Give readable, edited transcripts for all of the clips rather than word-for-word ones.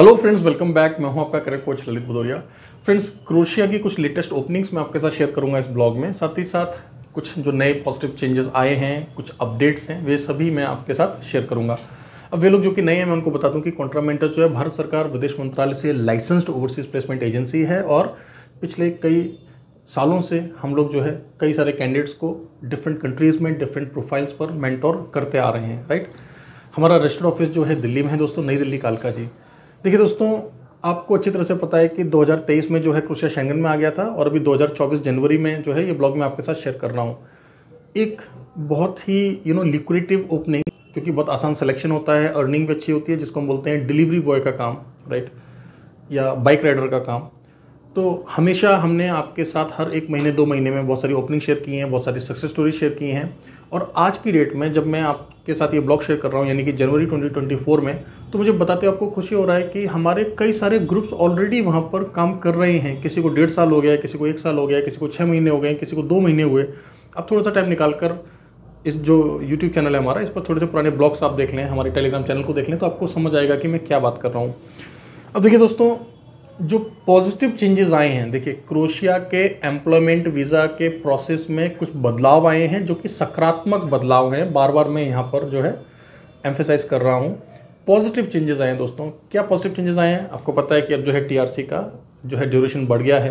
Hello friends, welcome back. मैं हूं आपका career coach Lalit Bhadauria. Friends, Croatia की कुछ लेटेस्ट ओपनिंग्स मैं आपके साथ शेयर करूंगा इस ब्लॉग में। साथ ही साथ कुछ जो नए पॉजिटिव चेंजेस आए हैं, कुछ अपडेट्स हैं, वे सभी मैं आपके साथ शेयर करूंगा। अब वे लोग जो कि नए हैं, मैं उनको बता दूं कि कॉन्ट्रामेंटर जो है भारत सरकार विदेश मंत्रालय से लाइसेंस्ड ओवरसीज प्लेसमेंट एजेंसी है और पिछले कई सालों से हम लोग जो है कई सारे कैंडिडेट्स को डिफरेंट कंट्रीज़ में डिफरेंट प्रोफाइल्स पर मेंटोर करते आ रहे हैं। राइट, हमारा रजिस्टर्ड ऑफिस जो है दिल्ली में है दोस्तों, नई दिल्ली कालका जी। देखिए दोस्तों, आपको अच्छी तरह से पता है कि 2023 में जो है क्रोएशिया शेंगन में आ गया था और अभी 2024 जनवरी में जो है ये ब्लॉग मैं आपके साथ शेयर कर रहा हूँ। एक बहुत ही लिक्विडेटिव ओपनिंग, क्योंकि बहुत आसान सिलेक्शन होता है, अर्निंग भी अच्छी होती है, जिसको हम बोलते हैं डिलीवरी बॉय का काम, राइट, या बाइक राइडर का काम। तो हमेशा हमने आपके साथ हर एक महीने 2 महीने में बहुत सारी ओपनिंग शेयर की हैं, बहुत सारी सक्सेस स्टोरी शेयर की हैं। और आज की डेट में जब मैं आपके साथ ये ब्लॉग शेयर कर रहा हूँ, यानी कि जनवरी 2024 में, तो मुझे बताते हुए आपको खुशी हो रहा है कि हमारे कई सारे ग्रुप्स ऑलरेडी वहाँ पर काम कर रहे हैं। किसी को 1.5 साल हो गया है, किसी को 1 साल हो गया है, किसी को 6 महीने हो गए, किसी को 2 महीने हुए। अब थोड़ा सा टाइम निकाल कर इस जो यूट्यूब चैनल है हमारा, इस पर थोड़े से पुराने ब्लॉग्स आप देख लें, हमारे टेलीग्राम चैनल को देख लें, तो आपको समझ आएगा कि मैं क्या बात कर रहा हूँ। अब देखिए दोस्तों, जो पॉजिटिव चेंजेस आए हैं, देखिए क्रोएशिया के एम्प्लॉयमेंट वीज़ा के प्रोसेस में कुछ बदलाव आए हैं जो कि सकारात्मक बदलाव हैं। बार बार मैं यहाँ पर जो है एम्फेसाइज कर रहा हूँ, पॉजिटिव चेंजेस आए हैं दोस्तों। क्या पॉजिटिव चेंजेस आए हैं? आपको पता है कि अब जो है टीआरसी का जो है ड्यूरेशन बढ़ गया है।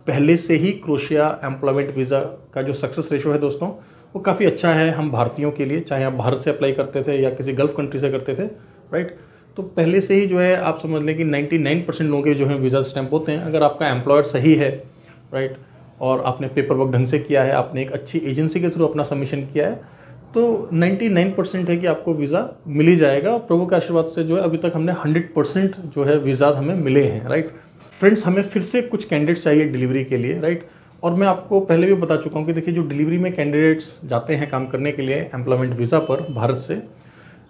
पहले से ही क्रोएशिया एम्प्लॉयमेंट वीज़ा का जो सक्सेस रेशो है दोस्तों, वो काफ़ी अच्छा है हम भारतीयों के लिए, चाहे आप भारत से अप्लाई करते थे या किसी गल्फ कंट्री से करते थे, राइट। तो पहले से ही जो है आप समझ लें कि 99% लोगों के जो है वीज़ा स्टैंप होते हैं। अगर आपका एम्प्लॉयर सही है, राइट, और आपने पेपर वर्क ढंग से किया है, आपने एक अच्छी एजेंसी के थ्रू अपना सबमिशन किया है, तो 99% है कि आपको वीज़ा मिल ही जाएगा। और प्रभु के आशीर्वाद से जो है अभी तक हमने 100% जो है वीज़ाज हमें मिले हैं, राइट। फ्रेंड्स, हमें फिर से कुछ कैंडिडेट्स चाहिए डिलीवरी के लिए, राइट। और मैं आपको पहले भी बता चुका हूँ कि देखिए, जो डिलीवरी में कैंडिडेट्स जाते हैं काम करने के लिए एम्प्लॉयमेंट वीज़ा पर भारत से,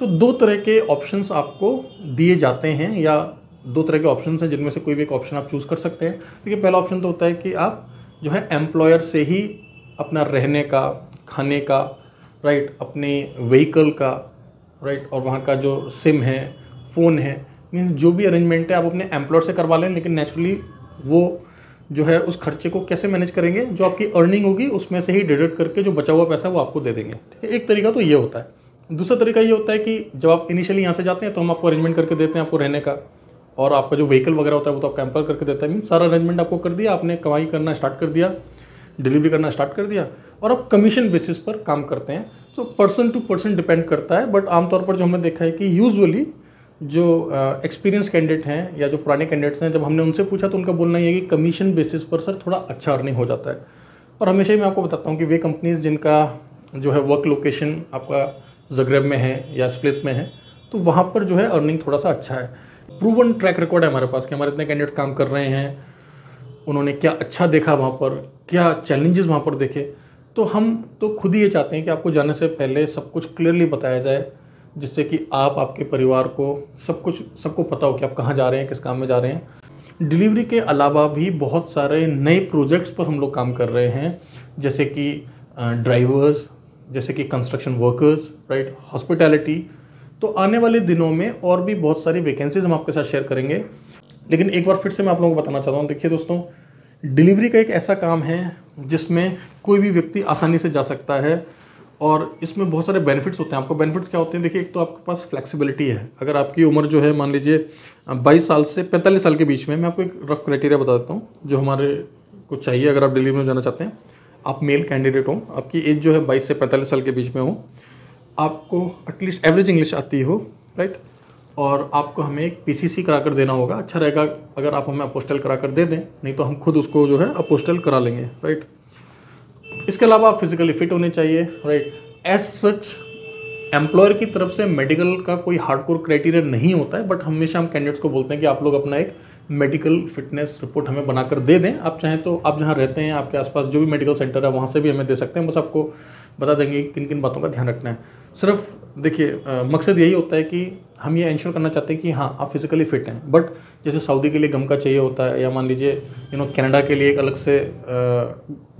तो 2 तरह के ऑप्शंस आपको दिए जाते हैं, या 2 तरह के ऑप्शंस हैं जिनमें से कोई भी एक ऑप्शन आप चूज़ कर सकते हैं। देखिए, पहला ऑप्शन तो होता है कि आप जो है एम्प्लॉयर से ही अपना रहने का, खाने का, राइट, अपने व्हीकल का, राइट, और वहाँ का जो सिम है, फ़ोन है, मीन्स जो भी अरेंजमेंट है आप अपने एम्प्लॉयर से करवा लें। लेकिन नेचुरली वो जो है उस खर्चे को कैसे मैनेज करेंगे, जो आपकी अर्निंग होगी उसमें से ही डिडक्ट करके जो बचा हुआ पैसा वो आपको दे देंगे। एक तरीका तो ये होता है। दूसरा तरीका ये होता है कि जब आप इनिशियली यहाँ से जाते हैं तो हम आपको अरेंजमेंट करके देते हैं आपको रहने का, और आपका जो व्हीकल वगैरह होता है वो तो आपका एम्प्लॉयर करके देता है। मीन सारा अरेंजमेंट आपको कर दिया, आपने कमाई करना स्टार्ट कर दिया, डिलीवरी करना स्टार्ट कर दिया, और आप कमीशन बेसिस पर काम करते हैं। तो पर्सन टू पर्सन डिपेंड करता है, बट आमतौर पर जो हमने देखा है कि यूजुअली जो एक्सपीरियंस कैंडिडेट हैं या जो पुराने कैंडिडेट्स हैं, जब हमने उनसे पूछा तो उनका बोलना ये है कि कमीशन बेसिस पर सर थोड़ा अच्छा अर्निंग हो जाता है। और हमेशा ही मैं आपको बताता हूँ कि वे कंपनीज़ जिनका जो है वर्क लोकेशन आपका ज़ग्रेब में है या स्प्लिट में है, तो वहाँ पर जो है अर्निंग थोड़ा सा अच्छा है। प्रूवन ट्रैक रिकॉर्ड है हमारे पास कि हमारे इतने कैंडिडेट्स काम कर रहे हैं, उन्होंने क्या अच्छा देखा वहाँ पर, क्या चैलेंजेस वहाँ पर देखे। तो हम तो खुद ही ये चाहते हैं कि आपको जाने से पहले सब कुछ क्लियरली बताया जाए, जिससे कि आप, आपके परिवार को सबको पता हो कि आप कहाँ जा रहे हैं, किस काम में जा रहे हैं। डिलीवरी के अलावा भी बहुत सारे नए प्रोजेक्ट्स पर हम लोग काम कर रहे हैं, जैसे कि ड्राइवर्स, जैसे कि कंस्ट्रक्शन वर्कर्स, राइट, हॉस्पिटैलिटी। तो आने वाले दिनों में और भी बहुत सारी वैकेंसीज हम आपके साथ शेयर करेंगे। लेकिन एक बार फिर से मैं आप लोगों को बताना चाहता हूँ, देखिए दोस्तों, डिलीवरी का एक ऐसा काम है जिसमें कोई भी व्यक्ति आसानी से जा सकता है, और इसमें बहुत सारे बेनिफिट्स होते हैं। आपको बेनिफिट्स क्या होते हैं? देखिए, एक तो आपके पास फ्लेक्सिबिलिटी है। अगर आपकी उम्र जो है मान लीजिए 22 साल से 45 साल के बीच में, मैं आपको एक रफ क्राइटेरिया बता देता हूँ जो हमारे को चाहिए अगर आप डिलीवरी में जाना चाहते हैं। आप मेल कैंडिडेट हो, आपकी एज जो है 22 से 45 साल के बीच में हो, आपको एटलीस्ट एवरेज इंग्लिश आती हो, राइट, और आपको हमें एक पीसीसी करा कर देना होगा। अच्छा रहेगा अगर आप हमें अपोस्टल करा कर दे दें, नहीं तो हम खुद उसको जो है अपोस्टल करा लेंगे, राइट। इसके अलावा आप फिजिकली फिट होने चाहिए, राइट। एज सच एम्प्लॉयर की तरफ से मेडिकल का कोई हार्डकोर क्राइटेरिया नहीं होता है, बट हमेशा हम कैंडिडेट्स को बोलते हैं कि आप लोग अपना एक मेडिकल फिटनेस रिपोर्ट हमें बनाकर दे दें। आप चाहें तो आप जहां रहते हैं आपके आसपास जो भी मेडिकल सेंटर है वहां से भी हमें दे सकते हैं। बस आपको बता देंगे किन किन बातों का ध्यान रखना है। सिर्फ देखिए, मकसद यही होता है कि हम ये इंश्योर करना चाहते हैं कि हाँ, आप फिजिकली फिट हैं। बट जैसे सऊदी के लिए गम का चाहिए होता है, या मान लीजिए कनाडा के लिए एक अलग से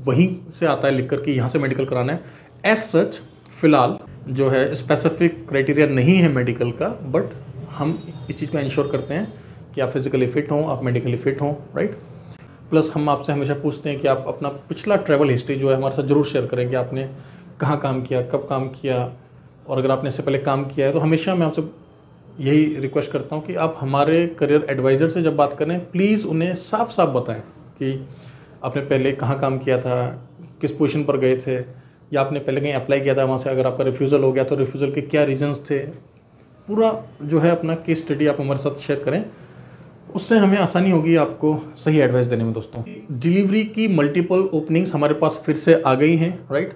वहीं से आता है लिख कर कि यहाँ से मेडिकल कराना है। एज सच फिलहाल जो है स्पेसिफिक क्राइटेरिया नहीं है मेडिकल का, बट हम इस चीज़ को इंश्योर करते हैं कि आप फिजिकली फिट हों, आप मेडिकली फिट हों, राइट। प्लस हम आपसे हमेशा पूछते हैं कि आप अपना पिछला ट्रैवल हिस्ट्री जो है हमारे साथ ज़रूर शेयर करें कि आपने कहाँ काम किया, कब काम किया, और अगर आपने इससे पहले काम किया है तो हमेशा मैं आपसे यही रिक्वेस्ट करता हूँ कि आप हमारे करियर एडवाइज़र से जब बात करें प्लीज़ उन्हें साफ साफ बताएं कि आपने पहले कहाँ काम किया था, किस पोजीशन पर गए थे, या आपने पहले कहीं अप्लाई किया था, वहाँ से अगर आपका रिफ्यूज़ल हो गया तो रिफ्यूज़ल के क्या रीजंस थे। पूरा जो है अपना केस स्टडी आप हमारे साथ शेयर करें, उससे हमें आसानी होगी आपको सही एडवाइस देने में। दोस्तों, डिलीवरी की मल्टीपल ओपनिंग्स हमारे पास फिर से आ गई हैं, राइट।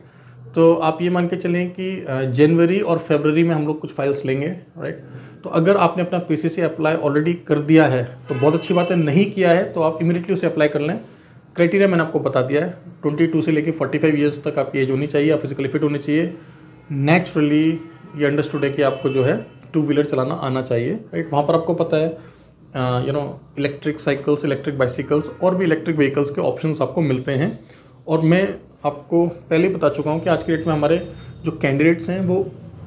तो आप ये मान के चलें कि जनवरी और फरवरी में हम लोग कुछ फाइल्स लेंगे, राइट। तो अगर आपने अपना पीसीसी अप्लाई ऑलरेडी कर दिया है तो बहुत अच्छी बात है, नहीं किया है तो आप इमीडिएटली उसे अप्लाई कर लें। क्राइटेरिया मैंने आपको बता दिया है, 22 से लेकर 45 ईयर्स तक आपकी एज होनी चाहिए, आप फिजिकली फिट होनी चाहिए, नेचुरली ये अंडरस्टूड है कि आपको जो है 2 व्हीलर चलाना आना चाहिए, राइट। वहाँ पर आपको पता है इलेक्ट्रिक साइकिल्स, इलेक्ट्रिक बाइसिकल्स और भी इलेक्ट्रिक व्हीकल्स के ऑप्शंस आपको मिलते हैं। और मैं आपको पहले ही बता चुका हूँ कि आज के डेट में हमारे जो कैंडिडेट्स हैं वो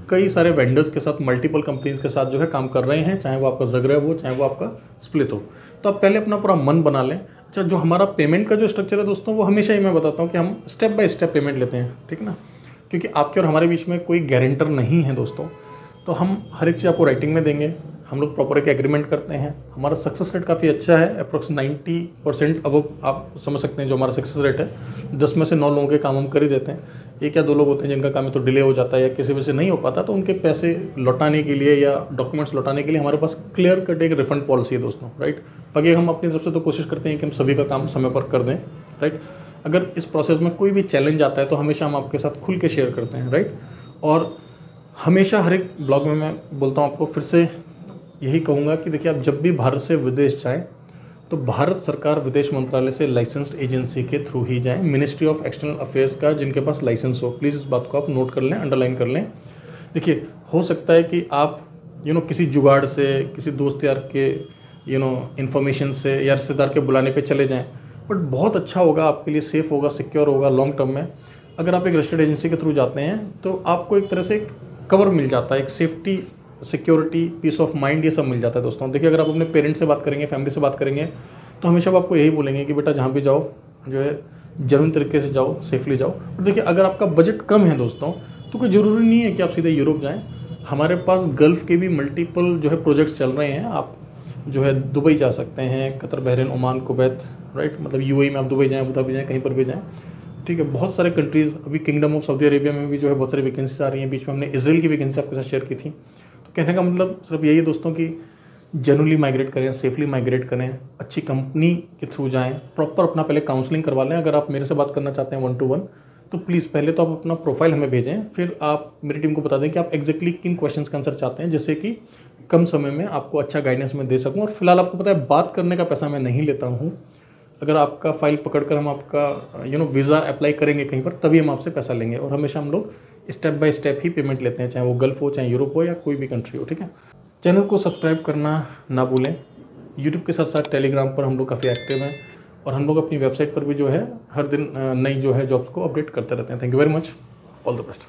कई सारे वेंडर्स के साथ, मल्टीपल कंपनीज के साथ जो है काम कर रहे हैं, चाहे वो आपका ज़गरेब हो, चाहे वो आपका स्प्लिट हो। तो आप पहले अपना पूरा मन बना लें। अच्छा, जो हमारा पेमेंट का जो स्ट्रक्चर है दोस्तों, वो हमेशा ही मैं बताता हूँ कि हम स्टेप बाय स्टेप पेमेंट लेते हैं, ठीक है ना, क्योंकि आपके और हमारे बीच में कोई गारंटर नहीं है दोस्तों। तो हम हर एक चीज़ आपको राइटिंग में देंगे, हम लोग प्रॉपर एक एग्रीमेंट करते हैं। हमारा सक्सेस रेट काफ़ी अच्छा है, अप्रोक्स 90% अब आप समझ सकते हैं जो हमारा सक्सेस रेट है। 10 में से 9 लोगों के काम हम कर ही देते हैं। 1 या 2 लोग होते हैं जिनका काम तो डिले हो जाता है या किसी वजह से नहीं हो पाता, तो उनके पैसे लौटाने के लिए या डॉक्यूमेंट्स लौटाने के लिए हमारे पास क्लियर कट एक रिफंड पॉलिसी है दोस्तों, राइट। बाकी हम अपनी तरफ से तो कोशिश करते हैं कि हम सभी का काम समय पर कर दें, राइट। अगर इस प्रोसेस में कोई भी चैलेंज आता है तो हमेशा हम आपके साथ खुल के शेयर करते हैं, राइट। और हमेशा हर एक ब्लॉग में मैं बोलता हूँ आपको, फिर से यही कहूँगा कि देखिए, आप जब भी भारत से विदेश जाएं तो भारत सरकार विदेश मंत्रालय से लाइसेंस्ड एजेंसी के थ्रू ही जाएं, मिनिस्ट्री ऑफ एक्सटर्नल अफेयर्स का जिनके पास लाइसेंस हो। प्लीज़ इस बात को आप नोट कर लें, अंडरलाइन कर लें। देखिए, हो सकता है कि आप किसी जुगाड़ से, किसी दोस्त यार के इन्फॉर्मेशन से या रिश्तेदार के बुलाने पे चले जाएं, बट बहुत अच्छा होगा आपके लिए, सेफ होगा, सिक्योर होगा लॉन्ग टर्म में। अगर आप एक रजिस्टर्ड एजेंसी के थ्रू जाते हैं तो आपको एक तरह से कवर मिल जाता है, एक safety, security, peace of mind, ये सब मिल जाता है दोस्तों। देखिए, अगर आप अपने पेरेंट्स से बात करेंगे, फैमिली से बात करेंगे, तो हमेशा वो आपको यही बोलेंगे कि बेटा जहाँ भी जाओ जो है जेन्युइन तरीके से जाओ, सेफली जाओ। और देखिए, अगर आपका बजट कम है दोस्तों तो कोई ज़रूरी नहीं है कि आप सीधे यूरोप जाएं। हमारे पास गल्फ़ के भी मल्टीपल जो है प्रोजेक्ट्स चल रहे हैं। आप जो है दुबई जा सकते हैं, Qatar, Bahrain, Oman, Kuwait, right. मतलब यूएई में आप दुबई जाएँ, अबू धाबी जाएँ, कहीं पर भी जाएँ, ठीक है। बहुत सारे कंट्रीज़, अभी किंगडम ऑफ सऊदी अरेबिया में भी जो है बहुत सारी वैकेंसीज आ रही हैं। बीच में हमने इजराइल की वैकेंसी आपके साथ शेयर की थी। तो कहने का मतलब सिर्फ यही है दोस्तों कि जेन्युइनली माइग्रेट करें, सेफली माइग्रेट करें, अच्छी कंपनी के थ्रू जाएं, प्रॉपर अपना पहले काउंसलिंग करवा लें। अगर आप मेरे से बात करना चाहते हैं 1 to 1, तो प्लीज़ पहले तो आप अपना प्रोफाइल हमें भेजें, फिर आप मेरी टीम को बता दें कि आप एग्जैक्टली किन क्वेश्चंस का आंसर चाहते हैं, जिससे कि कम समय में आपको अच्छा गाइडेंस मैं दे सकूँ। और फिलहाल आपको पता है, बात करने का पैसा मैं नहीं लेता हूँ। अगर आपका फाइल पकड़कर हम आपका वीज़ा अप्लाई करेंगे कहीं पर, तभी हम आपसे पैसा लेंगे। और हमेशा हम लोग step by step he payment लेते हैं, चाहे वो गल्फ हो, चाहे यूरोप हो, या कोई भी कंट्री हो, ठीक है। चैनल को सब्सक्राइब करना ना भूलें। यूट्यूब के साथ साथ टेलीग्राम पर हम लोग काफ़ी एक्टिव हैं, और हम लोग अपनी वेबसाइट पर भी जो है हर दिन नई जो है जॉब्स को अपडेट करते रहते हैं। Thank you very much, all the best.